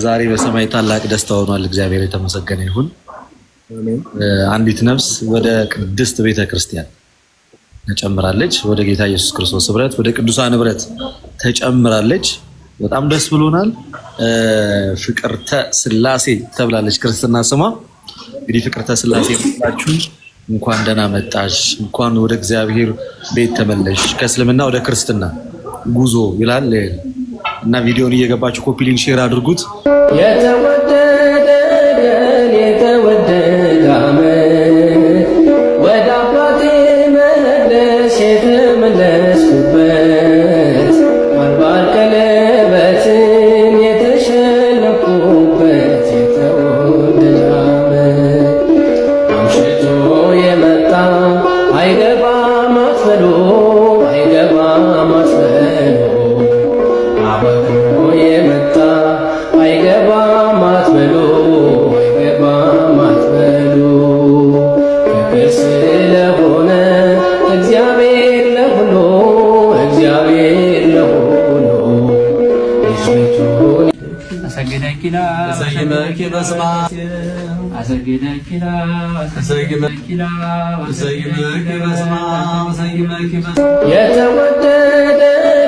ዛሬ በሰማይ ታላቅ ደስታ ሆኗል። እግዚአብሔር የተመሰገነ ይሁን። አንዲት ነፍስ ወደ ቅድስት ቤተክርስቲያን ተጨምራለች። ወደ ጌታ ኢየሱስ ክርስቶስ ህብረት፣ ወደ ቅዱሳን ህብረት ተጨምራለች። በጣም ደስ ብሎናል። ፍቅርተ ስላሴ ተብላለች ክርስትና ስሟ። እንግዲህ ፍቅርተ ስላሴ ብላችሁ እንኳን ደህና መጣሽ፣ እንኳን ወደ እግዚአብሔር ቤት ተመለሽ፣ ከእስልምና ወደ ክርስትና ጉዞ ይላል እና ቪዲዮን እየገባችሁ ኮፒ ሊንክ ሼር አድርጉት። የተወደደ ቀን የተወደደ ዓመት ወደ አባቴ መቅደስ የተመለስኩበት ማርባል ቀለበትን የተሸለምኩበት የተወደደ ዓመት አምሽቶ የመጣ አይገባም አትበሉ አይገባም አትበሉ አበክሮ የመጣ አይገባም አትበሉ አይገባም አትበሉ ፍቅር ስለሆነ እግዚአብሔር ለሁሉ እግዚአብሔር ለሁሉ ልጅቱን አሰግደኪላ አሰግደኪ በስማ አሰግደኪላ አሰግደኪላ አሰግደኪ በስማ አሰግደኪ በስማ የተወደደ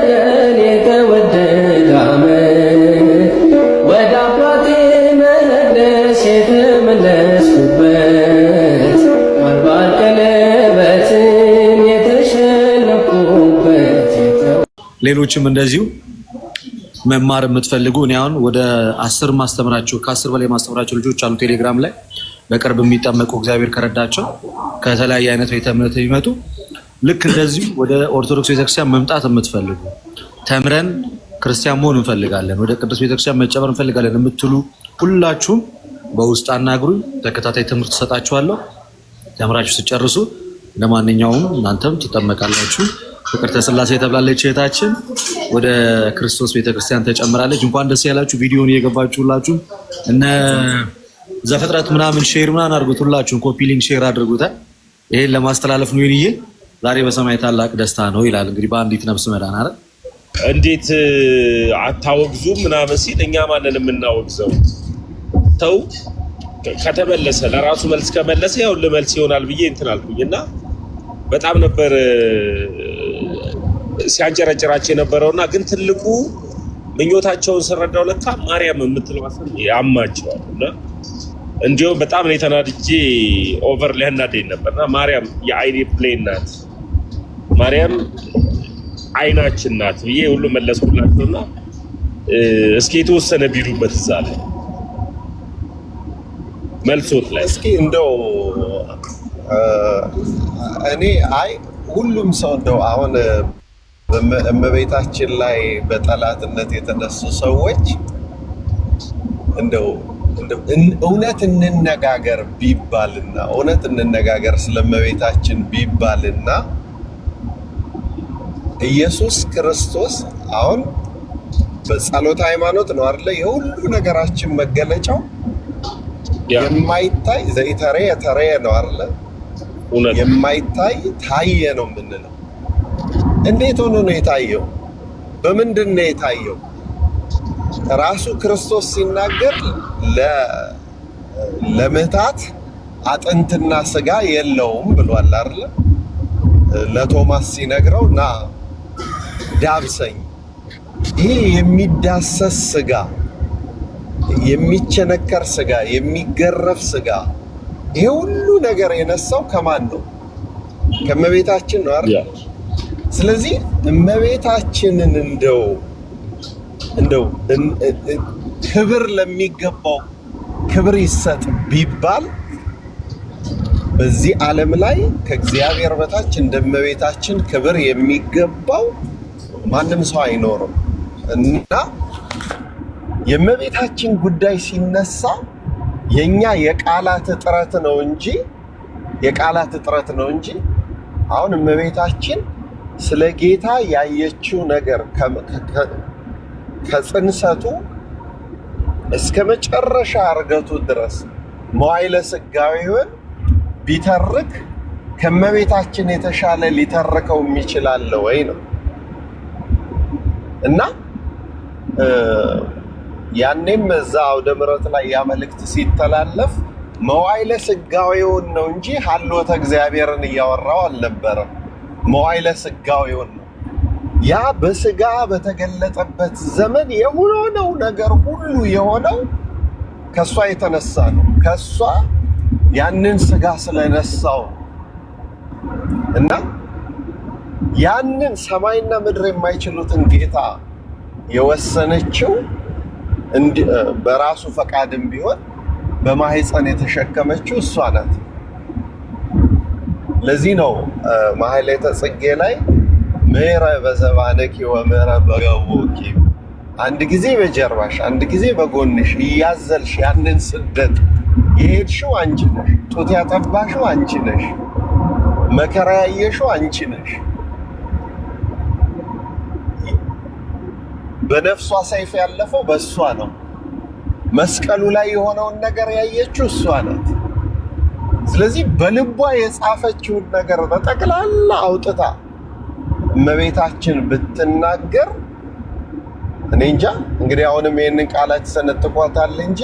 ቀን የተወደደ ዓመት ወደ አባቴ መቅደስ የተመለስኩበት ማርባል ቀለበትን የተሸለምኩበት ሌሎችም እንደዚሁ መማር የምትፈልጉ እኔ አሁን ወደ 10 ማስተምራቸው ከ10 በላይ ማስተምራቸው ልጆች አሉ ቴሌግራም ላይ በቅርብ የሚጠመቁ እግዚአብሔር ከረዳቸው ከተለያየ አይነት ቤተ እምነት የሚመጡ ልክ እንደዚሁ ወደ ኦርቶዶክስ ቤተክርስቲያን መምጣት የምትፈልጉ ተምረን ክርስቲያን መሆን እንፈልጋለን፣ ወደ ቅዱስ ቤተክርስቲያን መጨመር እንፈልጋለን የምትሉ ሁላችሁም በውስጥ አናግሩኝ። ተከታታይ ትምህርት ሰጣችኋለሁ። ተምራችሁ ስጨርሱ ለማንኛውም እናንተም ትጠመቃላችሁ። ፍቅርተ ስላሴ ተብላለች እህታችን ወደ ክርስቶስ ቤተክርስቲያን ተጨምራለች። እንኳን ደስ ያላችሁ። ቪዲዮውን እየገባችሁ ሁላችሁ እነ ዘፍጥረት ምናምን ሼር ምናምን አድርጉት። ሁላችሁም ኮፒ ሊንክ ሼር አድርጉታል። ይሄን ለማስተላለፍ ነው ይሄ ዛሬ በሰማይ ታላቅ ደስታ ነው ይላል። እንግዲህ በአንዲት ነፍስ መዳን አይደል? እንዴት አታወግዙም ምናምን ሲል እኛ ማንን የምናወግዘው? ሰው ከተመለሰ ለራሱ መልስ ከመለሰ ያው ለመልስ ይሆናል ብዬ እንትን አልኩኝና በጣም ነበር ሲያንጨረጭራቸው የነበረውና ግን ትልቁ ምኞታቸውን ስረዳው ለካ ማርያም የምትለው አሰብ ያማቸዋል እና እንዲሁም በጣም ነው የተናድጄ ኦቨር ሊያናደኝ ነበርና ማርያም የአይኔ ፕሌን ናት፣ ማርያም አይናችን ናት ብዬ ሁሉ መለስኩላቸውና እስኪ የተወሰነ ቢሉበት እዛ ላይ መልሶት ላይ እስኪ እንደው እኔ አይ ሁሉም ሰው እንደው አሁን እመቤታችን ላይ በጠላትነት የተነሱ ሰዎች እንደው እውነት እንነጋገር ቢባልና እውነት እንነጋገር ስለእመቤታችን ቢባልና ኢየሱስ ክርስቶስ አሁን በጸሎት ሃይማኖት ነው አይደለ? የሁሉ ነገራችን መገለጫው የማይታይ ዘይተሬ ተሬ ነው አይደለ? የማይታይ ታየ ነው የምንለው። እንዴት ሆኖ ነው የታየው? በምንድን ነው የታየው? ራሱ ክርስቶስ ሲናገር ለምታት አጥንትና ስጋ የለውም ብሏል አይደለ? ለቶማስ ሲነግረው ና ዳብሰኝ። ይሄ የሚዳሰስ ስጋ፣ የሚቸነከር ስጋ፣ የሚገረፍ ስጋ፣ ይሄ ሁሉ ነገር የነሳው ከማን ነው? ከእመቤታችን ነው አይደል? ስለዚህ እመቤታችንን እንደው ክብር ለሚገባው ክብር ይሰጥ ቢባል በዚህ ዓለም ላይ ከእግዚአብሔር በታች እንደ እመቤታችን ክብር የሚገባው ማንም ሰው አይኖርም እና የእመቤታችን ጉዳይ ሲነሳ የኛ የቃላት እጥረት ነው እንጂ አሁን እመቤታችን ስለ ጌታ ያየችው ነገር ከጽንሰቱ እስከ መጨረሻ እርገቱ ድረስ መዋዕለ ሥጋዌውን ቢተርክ ከእመቤታችን የተሻለ ሊተርከው የሚችላል ወይ ነው እና ያኔም እዛ አውደ ምሕረት ላይ ያ መልእክት ሲተላለፍ መዋዕለ ሥጋዌውን ነው እንጂ ሀልወተ እግዚአብሔርን እያወራው አልነበረም። መዋዕለ ሥጋዌውን ነው። ያ በስጋ በተገለጠበት ዘመን የሆነው ነገር ሁሉ የሆነው ከሷ የተነሳ ነው። ከሷ ያንን ስጋ ስለነሳው እና ያንን ሰማይና ምድር የማይችሉትን ጌታ የወሰነችው በራሱ ፈቃድም ቢሆን በማህፀን የተሸከመችው እሷ ናት። ለዚህ ነው ማህሌተ ጽጌ ላይ ምሕረ በዘባነኪ ወምሕረ በገቦኪ፣ አንድ ጊዜ በጀርባሽ አንድ ጊዜ በጎንሽ እያዘልሽ ያንን ስደት የሄድሽው አንቺ ነሽ። ጡት ያጠባሽው አንቺ ነሽ። መከራ ያየሽው አንቺ ነሽ። በነፍሷ ሰይፍ ያለፈው በእሷ ነው። መስቀሉ ላይ የሆነውን ነገር ያየችው እሷ ናት። ስለዚህ በልቧ የጻፈችውን ነገር በጠቅላላ አውጥታ እመቤታችን ብትናገር እኔ እንጃ እንግዲህ አሁንም ይህንን ቃላት ሰነጥቋታል እንጂ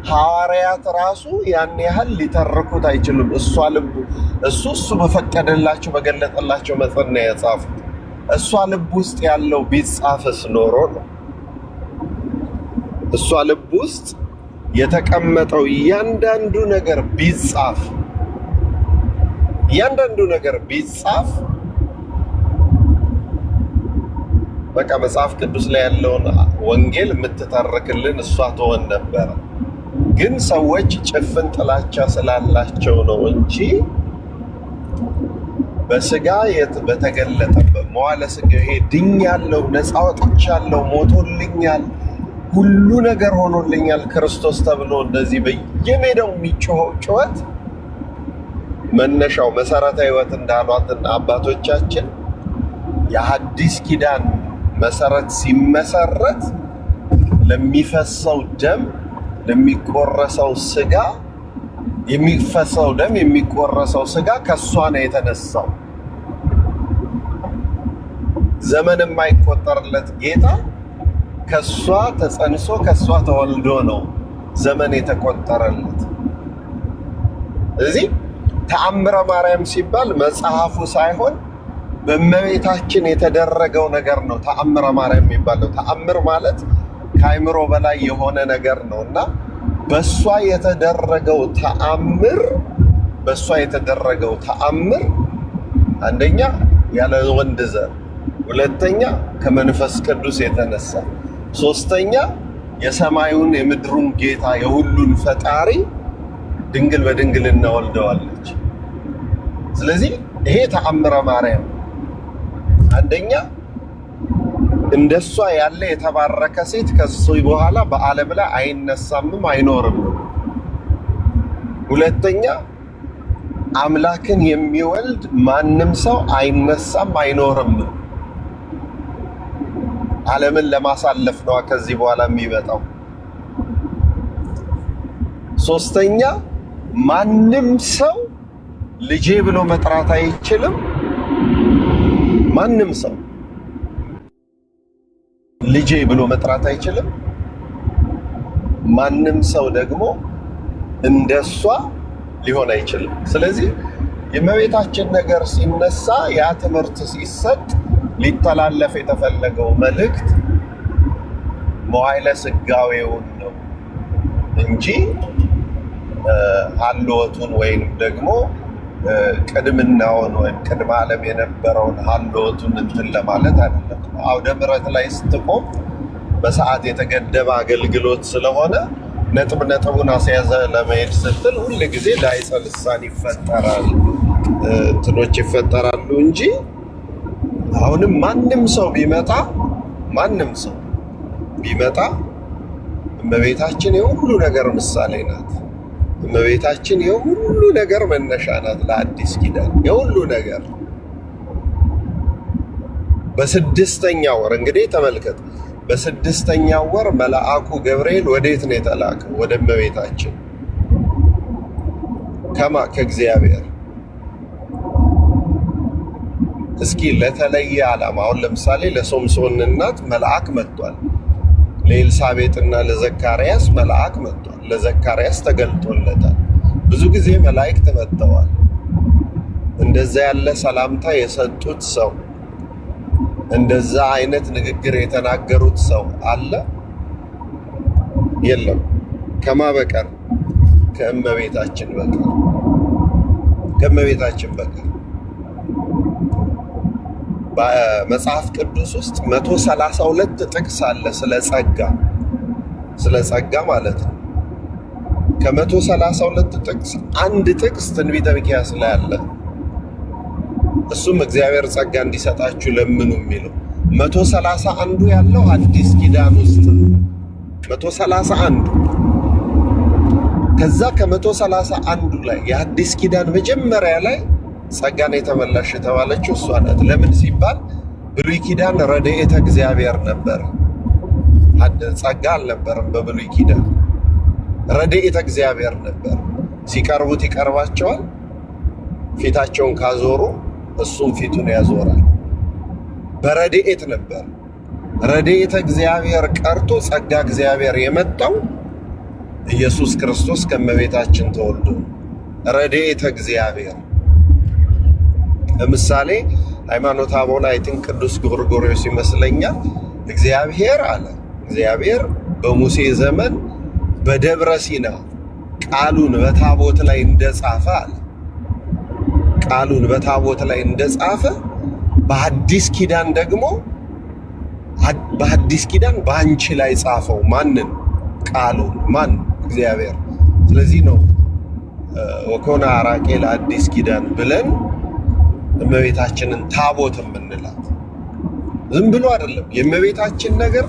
ሐዋርያት ራሱ ያን ያህል ሊተርኩት አይችሉም። እሱ በፈቀደላቸው በገለጠላቸው መጠን ነው የጻፉት። እሷ ልብ ውስጥ ያለው ቢጻፍስ ኖሮ ነው። እሷ ልብ ውስጥ የተቀመጠው እያንዳንዱ ነገር ቢጻፍ በቃ መጽሐፍ ቅዱስ ላይ ያለውን ወንጌል የምትተርክልን እሷ ትሆን ነበረ። ግን ሰዎች ጭፍን ጥላቻ ስላላቸው ነው እንጂ በስጋ በተገለጠበት መዋዕለ ሥጋ ይሄ ድኛለሁ፣ ነፃ ወጥቻለሁ፣ ሞቶልኛል፣ ሁሉ ነገር ሆኖልኛል ክርስቶስ ተብሎ እንደዚህ በየሜዳው የሚጮኸው ጩኸት መነሻው መሰረተ ሕይወት እንዳሏትና አባቶቻችን የሐዲስ ኪዳን መሰረት ሲመሰረት ለሚፈሰው ደም ለሚቆረሰው ስጋ የሚፈሰው ደም የሚቆረሰው ስጋ ከሷ ነው የተነሳው። ዘመን የማይቆጠርለት ጌታ ከሷ ተጸንሶ ከሷ ተወልዶ ነው ዘመን የተቆጠረለት። እዚህ ተአምረ ማርያም ሲባል መጽሐፉ ሳይሆን በእመቤታችን የተደረገው ነገር ነው ተአምረ ማርያም የሚባለው። ተአምር ማለት ከአይምሮ በላይ የሆነ ነገር ነው እና በሷ የተደረገው ተአምር አንደኛ ያለ ወንድ ዘር፣ ሁለተኛ ከመንፈስ ቅዱስ የተነሳ፣ ሶስተኛ የሰማዩን የምድሩን ጌታ የሁሉን ፈጣሪ ድንግል በድንግልና ወልደዋለች። ስለዚህ ይሄ ተአምረ ማርያም አንደኛ እንደሷ ያለ የተባረከ ሴት ከሱ በኋላ በዓለም ላይ አይነሳምም አይኖርም። ሁለተኛ አምላክን የሚወልድ ማንም ሰው አይነሳም አይኖርም። ዓለምን ለማሳለፍ ነው ከዚህ በኋላ የሚመጣው። ሶስተኛ ማንም ሰው ልጄ ብሎ መጥራት አይችልም። ማንም ሰው ልጄ ብሎ መጥራት አይችልም። ማንም ሰው ደግሞ እንደሷ ሊሆን አይችልም። ስለዚህ የእመቤታችን ነገር ሲነሳ ያ ትምህርት ሲሰጥ ሊተላለፍ የተፈለገው መልእክት መዋዕለ ሥጋዌውን ነው እንጂ ሀልወቱን ወይም ደግሞ ቅድምናውን ወይም ቅድመ ዓለም የነበረውን ሀልወቱን እንትን ለማለት አይደለም። አውደ ምሕረት ላይ ስትቆም በሰዓት የተገደበ አገልግሎት ስለሆነ ነጥቡን አስያዘ ለመሄድ ስትል ሁል ጊዜ ዳይፀ ልሳን ይፈጠራል፣ እንትኖች ይፈጠራሉ እንጂ አሁንም ማንም ሰው ቢመጣ እመቤታችን የሁሉ ነገር ምሳሌ ናት። እመቤታችን የሁሉ ነገር መነሻ ናት። ለአዲስ ኪዳን የሁሉ ነገር በስድስተኛው ወር እንግዲህ ተመልከት፣ በስድስተኛው ወር መልአኩ ገብርኤል ወዴት ነው የተላከው? ወደ እመቤታችን። ከእግዚአብሔር። እስኪ ለተለየ ዓላማ አሁን ለምሳሌ ለሶምሶን እናት መልአክ መጥቷል። ለኤልሳቤጥና ለዘካርያስ መልአክ መጥቷል። ለዘካርያስ ተገልጦለታል። ብዙ ጊዜ መላእክት መጥተዋል። እንደዛ ያለ ሰላምታ የሰጡት ሰው፣ እንደዛ አይነት ንግግር የተናገሩት ሰው አለ? የለም። ከማ በቀር? ከእመቤታችን በቀር። ከእመቤታችን በቀር። በመጽሐፍ ቅዱስ ውስጥ 132 ጥቅስ አለ ስለ ጸጋ ማለት ነው። ከ132 ጥቅስ አንድ ጥቅስ ትንቢተ ሚክያስ ላይ አለ። እሱም እግዚአብሔር ጸጋ እንዲሰጣችሁ ለምኑ የሚለው 131ዱ ያለው አዲስ ኪዳን ውስጥ ነው። 131 ከዛ ከ131ዱ ላይ የአዲስ ኪዳን መጀመሪያ ላይ ጸጋን የተመላሽ የተባለችው እሷ ናት። ለምን ሲባል ብሉይ ኪዳን ረድኤተ እግዚአብሔር ነበር፣ ጸጋ አልነበረም። በብሉይ ኪዳን ረድኤተ እግዚአብሔር ነበር። ሲቀርቡት ይቀርባቸዋል፣ ፊታቸውን ካዞሩ እሱም ፊቱን ያዞራል። በረድኤት ነበር። ረድኤተ እግዚአብሔር ቀርቶ ጸጋ እግዚአብሔር የመጣው ኢየሱስ ክርስቶስ ከእመቤታችን ተወልዶ ረድኤተ እግዚአብሔር። ለምሳሌ ሃይማኖተ አበው ላይ ቅዱስ ጎርጎርዮስ ይመስለኛል እግዚአብሔር አለ፣ እግዚአብሔር በሙሴ ዘመን በደብረ ሲና ቃሉን በታቦት ላይ እንደጻፈ አለ። ቃሉን በታቦት ላይ እንደጻፈ በአዲስ ኪዳን ደግሞ በአዲስ ኪዳን በአንቺ ላይ ጻፈው። ማንን? ቃሉን። ማን? እግዚአብሔር። ስለዚህ ነው ወኮነ አራቄ ለአዲስ ኪዳን ብለን እመቤታችንን ታቦት የምንላት። ዝም ብሎ አይደለም የእመቤታችን ነገር፣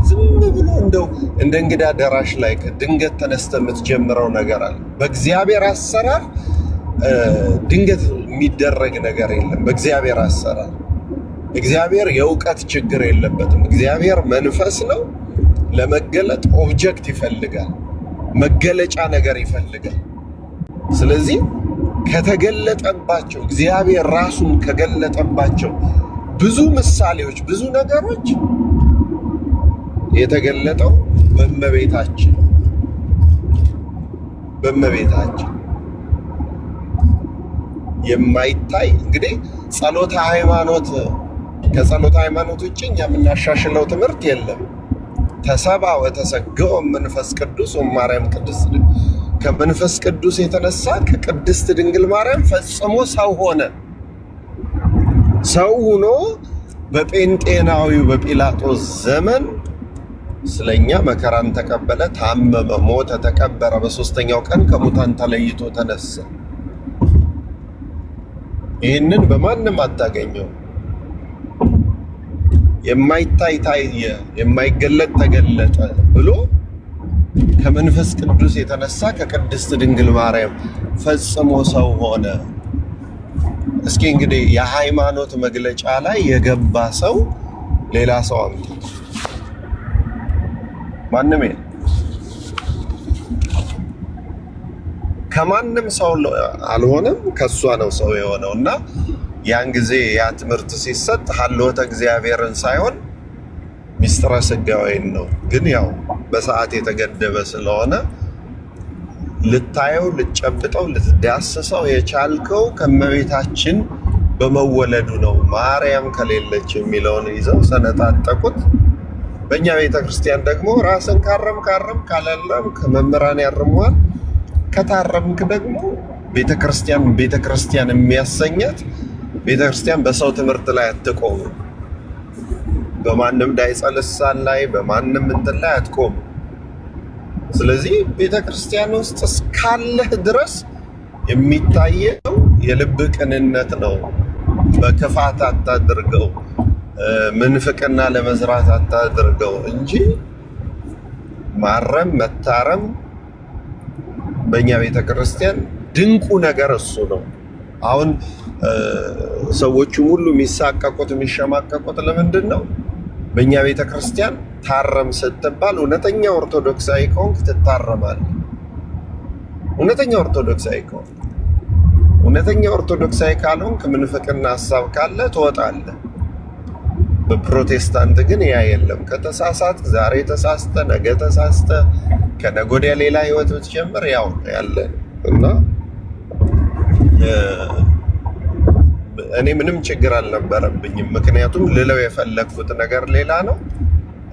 ዝም ብሎ እንደው እንደ እንግዳ ደራሽ ላይ ድንገት ተነስተ የምትጀምረው ነገር አለ። በእግዚአብሔር አሰራር ድንገት የሚደረግ ነገር የለም። በእግዚአብሔር አሰራር እግዚአብሔር የእውቀት ችግር የለበትም። እግዚአብሔር መንፈስ ነው። ለመገለጥ ኦብጀክት ይፈልጋል፣ መገለጫ ነገር ይፈልጋል። ስለዚህ ከተገለጠባቸው እግዚአብሔር ራሱን ከገለጠባቸው ብዙ ምሳሌዎች፣ ብዙ ነገሮች የተገለጠው በእመቤታችን የማይታይ እንግዲህ ጸሎተ ሃይማኖት፣ ከጸሎተ ሃይማኖት ውጭ እኛ የምናሻሽለው ትምህርት የለም። ተሰብአ ወተሰገወ መንፈስ ቅዱስ ወማርያም ቅድስት ድንግል፣ ከመንፈስ ቅዱስ የተነሳ ከቅድስት ድንግል ማርያም ፈጽሞ ሰው ሆነ። ሰው ሆኖ በጴንጤናዊው በጲላጦስ ዘመን ስለኛ መከራን ተቀበለ፣ ታመመ፣ ሞተ፣ ተቀበረ። በሶስተኛው ቀን ከሙታን ተለይቶ ተነሳ። ይህንን በማንም አታገኘው። የማይታይ ታየ፣ የማይገለጥ ተገለጠ ብሎ ከመንፈስ ቅዱስ የተነሳ ከቅድስት ድንግል ማርያም ፈጽሞ ሰው ሆነ። እስኪ እንግዲህ የሃይማኖት መግለጫ ላይ የገባ ሰው ሌላ ሰው አምጡ። ማንም የለም። ከማንም ሰው አልሆነም፣ ከሷ ነው ሰው የሆነው። እና ያን ጊዜ ያ ትምህርት ሲሰጥ ሀልወተ እግዚአብሔርን ሳይሆን ሚስጥረ ስጋዌን ነው። ግን ያው በሰዓት የተገደበ ስለሆነ ልታየው፣ ልትጨብጠው፣ ልትዳስሰው የቻልከው ከእመቤታችን በመወለዱ ነው። ማርያም ከሌለች የሚለውን ይዘው ሰነጣጠቁት። በእኛ ቤተክርስቲያን ደግሞ ራስን ካረም ካላለም ከመምህራን ያርመዋል። ከታረምክ ደግሞ ቤተክርስቲያን የሚያሰኛት ቤተክርስቲያን በሰው ትምህርት ላይ አትቆም። በማንም ዳይጸ ልሳን ላይ በማንም እንትን ላይ አትቆም። ስለዚህ ቤተክርስቲያን ውስጥ እስካለህ ድረስ የሚታየው የልብ ቅንነት ነው። በክፋት አታድርገው፣ ምንፍቅና ለመዝራት አታድርገው እንጂ ማረም መታረም በእኛ ቤተክርስቲያን ድንቁ ነገር እሱ ነው። አሁን ሰዎቹ ሁሉ የሚሳቀቁት የሚሸማቀቁት ለምንድን ነው? በእኛ ቤተክርስቲያን ታረም ስትባል እውነተኛ ኦርቶዶክሳዊ ከሆንክ ትታረማለህ። እውነተኛ ኦርቶዶክሳዊ ከሆንክ፣ እውነተኛ ኦርቶዶክሳዊ ካልሆንክ ምንፍቅና ሀሳብ ካለ ትወጣለህ። በፕሮቴስታንት ግን ያ የለም። ከተሳሳት ዛሬ ተሳስተ ነገ ተሳስተ ከነገ ወዲያ ሌላ ህይወት ብትጀምር ያው ያለ እና እኔ ምንም ችግር አልነበረብኝም። ምክንያቱም ልለው የፈለግኩት ነገር ሌላ ነው፣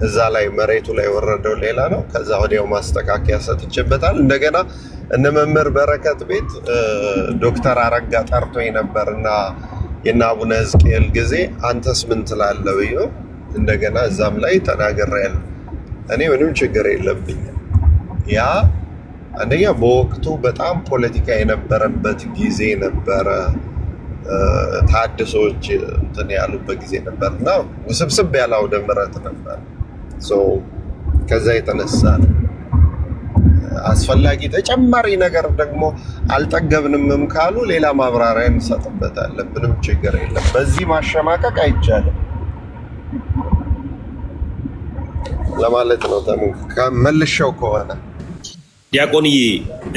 እዛ ላይ መሬቱ ላይ ወረደው ሌላ ነው። ከዛ ወዲያው ማስተካከያ ሰጥቼበታል። እንደገና እነ መምህር በረከት ቤት ዶክተር አረጋ ጠርቶኝ ነበርና የና አቡነ ሕዝቅኤል ጊዜ አንተስ ምን ትላለህ ብዬ እንደገና እዛም ላይ ተናግሬያለሁ። እኔ ምንም ችግር የለብኝም። ያ አንደኛ በወቅቱ በጣም ፖለቲካ የነበረበት ጊዜ ነበረ። ታድሶች እንትን ያሉበት ጊዜ ነበርና ውስብስብ ያለ አውደ ምሕረት ነበር። ከዛ የተነሳ ነው አስፈላጊ ተጨማሪ ነገር ደግሞ አልጠገብንም ካሉ ሌላ ማብራሪያ እንሰጥበታለን። ምንም ችግር የለም። በዚህ ማሸማቀቅ አይቻልም ለማለት ነው። መልሼው ከሆነ ዲያቆንዬ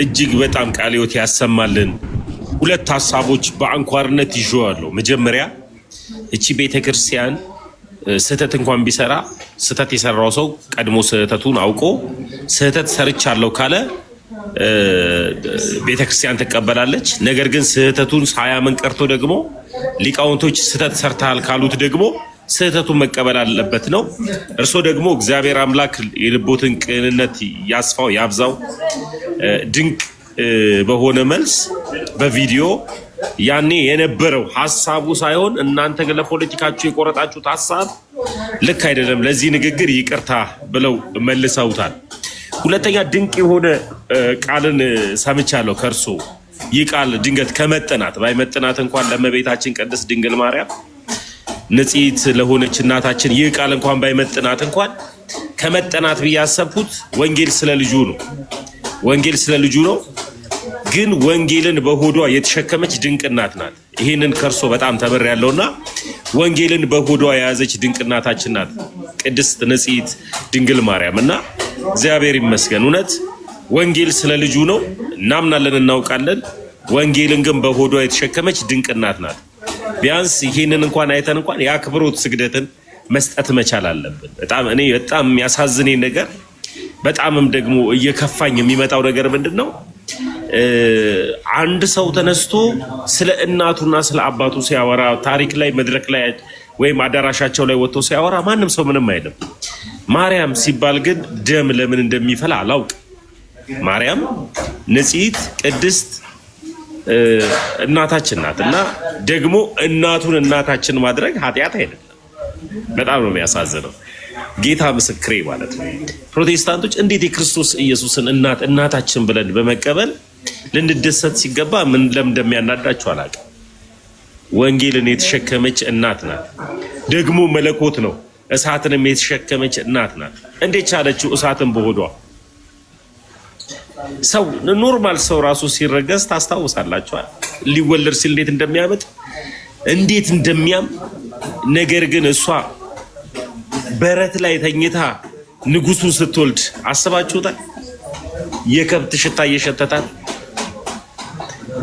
እጅግ በጣም ቃለ ሕይወት ያሰማልን። ሁለት ሀሳቦች በአንኳርነት ይዤዋለሁ። መጀመሪያ እቺ ቤተክርስቲያን ስህተት እንኳን ቢሰራ ስህተት የሰራው ሰው ቀድሞ ስህተቱን አውቆ ስህተት ሰርቻለሁ ካለ ቤተክርስቲያን ትቀበላለች። ነገር ግን ስህተቱን ሳያምን ቀርቶ ደግሞ ሊቃውንቶች ስህተት ሰርተሃል ካሉት ደግሞ ስህተቱን መቀበል አለበት ነው። እርሶ ደግሞ እግዚአብሔር አምላክ የልቦትን ቅንነት ያስፋው ያብዛው። ድንቅ በሆነ መልስ በቪዲዮ ያኔ የነበረው ሐሳቡ ሳይሆን እናንተ ግን ለፖለቲካችሁ የቆረጣችሁት ሐሳብ ልክ አይደለም፣ ለዚህ ንግግር ይቅርታ ብለው መልሰውታል። ሁለተኛ ድንቅ የሆነ ቃልን ሰምቻለሁ ከእርሶ። ይህ ቃል ድንገት ከመጠናት ባይመጥናት እንኳን ለእመቤታችን ቅድስት ድንግል ማርያም ንጽሕት ለሆነች እናታችን ይህ ቃል እንኳን ባይመጥናት እንኳን ከመጠናት ብዬ ያሰብኩት ወንጌል ስለ ልጁ ነው። ወንጌል ስለ ልጁ ነው። ግን ወንጌልን በሆዷ የተሸከመች ድንቅ እናት ናት። ይህንን ከእርሶ በጣም ተምሬያለሁና ወንጌልን በሆዷ የያዘች ድንቅ እናታችን ናት ቅድስት ንጽሕት ድንግል ማርያም እና እግዚአብሔር ይመስገን። እውነት ወንጌል ስለ ልጁ ነው እናምናለን፣ እናውቃለን። ወንጌልን ግን በሆዷ የተሸከመች ድንቅ እናት ናት። ቢያንስ ይህንን እንኳን አይተን እንኳን የአክብሮት ስግደትን መስጠት መቻል አለብን። እኔ በጣም የሚያሳዝነኝ ነገር በጣምም ደግሞ እየከፋኝ የሚመጣው ነገር ምንድን ነው? አንድ ሰው ተነስቶ ስለ እናቱና ስለ አባቱ ሲያወራ ታሪክ ላይ መድረክ ላይ ወይም አዳራሻቸው ላይ ወጥቶ ሲያወራ ማንም ሰው ምንም አይልም። ማርያም ሲባል ግን ደም ለምን እንደሚፈላ አላውቅ። ማርያም ንጽሕት ቅድስት እናታችን ናት እና ደግሞ እናቱን እናታችን ማድረግ ኃጢአት አይደለም። በጣም ነው የሚያሳዝነው። ጌታ ምስክሬ ማለት ነው። ፕሮቴስታንቶች እንዴት የክርስቶስ ኢየሱስን እናታችን ብለን በመቀበል ልንደሰት ሲገባ ምን ለምን እንደሚያናዳቸው አላውቅም። ወንጌልን የተሸከመች እናት ናት። ደግሞ መለኮት ነው። እሳትንም የተሸከመች እናት ናት። እንዴት ቻለችው እሳትን በሆዷ? ሰው ኖርማል ሰው ራሱ ሲረገዝ ታስታውሳላችኋል። ሊወለድ ሲል እንዴት እንደሚያመጥ እንዴት እንደሚያም። ነገር ግን እሷ በረት ላይ ተኝታ ንጉሱን ስትወልድ አስባችሁታል? የከብት ሽታ እየሸተታል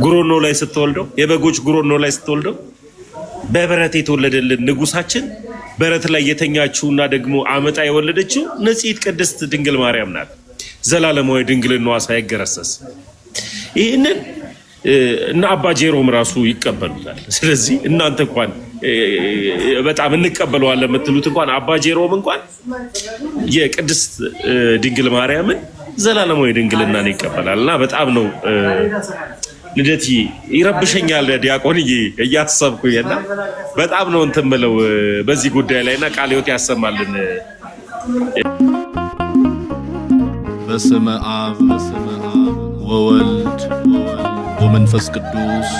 ጉሮኖ ላይ ስትወልደው፣ የበጎች ጉሮኖ ላይ ስትወልደው በበረት የተወለደልን ንጉሳችን በረት ላይ የተኛችውና ደግሞ አመጣ የወለደችው ንጽሕት ቅድስት ድንግል ማርያም ናት። ዘላለማዊ ድንግልናዋ ሳይገረሰስ ይህንን እና አባ ጄሮም ራሱ ይቀበሉታል። ስለዚህ እናንተ እንኳን በጣም እንቀበለዋለን የምትሉት እንኳን አባ ጄሮም እንኳን የቅድስት ድንግል ማርያምን ዘላለማዊ ድንግልናን ይቀበላል። እና በጣም ነው ልደት ይረብሸኛል ዲያቆንዬ እያሰብኩኝና በጣም ነው እንትን ብለው በዚህ ጉዳይ ላይና ቃለ ሕይወት ያሰማልን። በስመ አብ ወወልድ ወመንፈስ ቅዱስ